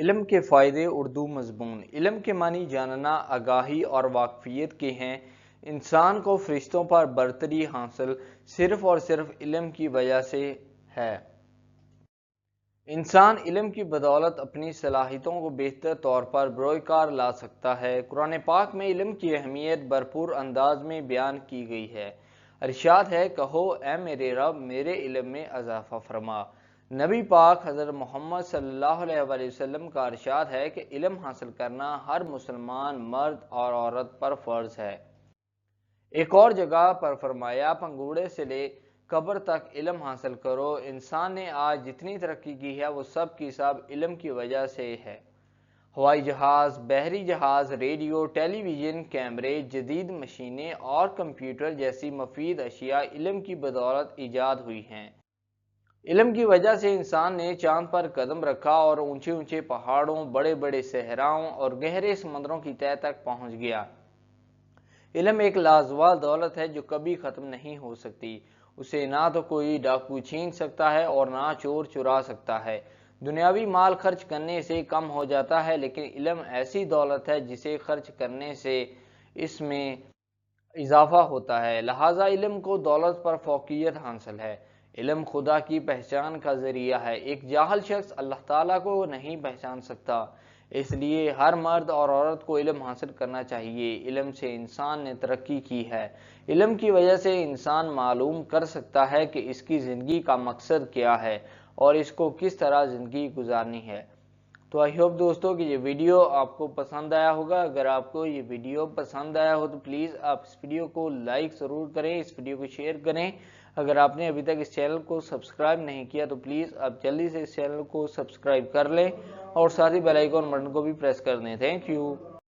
علم کے فائدے اردو مضمون۔ علم کے معنی جاننا، آگاہی اور واقفیت کے ہیں۔ انسان کو فرشتوں پر برتری حاصل صرف اور صرف علم کی وجہ سے ہے۔ انسان علم کی بدولت اپنی صلاحیتوں کو بہتر طور پر بروئے کار لا سکتا ہے۔ قرآن پاک میں علم کی اہمیت بھرپور انداز میں بیان کی گئی ہے۔ ارشاد ہے، کہو اے میرے رب میرے علم میں اضافہ فرما۔ نبی پاک حضرت محمد صلی اللہ علیہ وآلہ وسلم کا ارشاد ہے کہ علم حاصل کرنا ہر مسلمان مرد اور عورت پر فرض ہے۔ ایک اور جگہ پر فرمایا، پنگوڑے سے لے قبر تک علم حاصل کرو۔ انسان نے آج جتنی ترقی کی ہے وہ سب کی سب علم کی وجہ سے ہے۔ ہوائی جہاز، بحری جہاز، ریڈیو، ٹیلی ویژن، کیمرے، جدید مشینیں اور کمپیوٹر جیسی مفید اشیاء علم کی بدولت ایجاد ہوئی ہیں۔ علم کی وجہ سے انسان نے چاند پر قدم رکھا اور اونچے اونچے پہاڑوں، بڑے بڑے صحراؤں اور گہرے سمندروں کی تہہ تک پہنچ گیا۔ علم ایک لازوال دولت ہے جو کبھی ختم نہیں ہو سکتی۔ اسے نہ تو کوئی ڈاکو چھین سکتا ہے اور نہ چور چرا سکتا ہے۔ دنیاوی مال خرچ کرنے سے کم ہو جاتا ہے، لیکن علم ایسی دولت ہے جسے خرچ کرنے سے اس میں اضافہ ہوتا ہے۔ لہٰذا علم کو دولت پر فوقیت حاصل ہے۔ علم خدا کی پہچان کا ذریعہ ہے۔ ایک جاہل شخص اللہ تعالیٰ کو نہیں پہچان سکتا، اس لیے ہر مرد اور عورت کو علم حاصل کرنا چاہیے۔ علم سے انسان نے ترقی کی ہے۔ علم کی وجہ سے انسان معلوم کر سکتا ہے کہ اس کی زندگی کا مقصد کیا ہے اور اس کو کس طرح زندگی گزارنی ہے۔ تو آئی ہوپ دوستوں کہ یہ ویڈیو آپ کو پسند آیا ہوگا۔ اگر آپ کو یہ ویڈیو پسند آیا ہو تو پلیز آپ اس ویڈیو کو لائک ضرور کریں، اس ویڈیو کو شیئر کریں۔ اگر آپ نے ابھی تک اس چینل کو سبسکرائب نہیں کیا تو پلیز آپ جلدی سے اس چینل کو سبسکرائب کر لیں اور ساتھ ہی بیل آئیکن بٹن کو بھی پریس کر دیں۔ Thank you.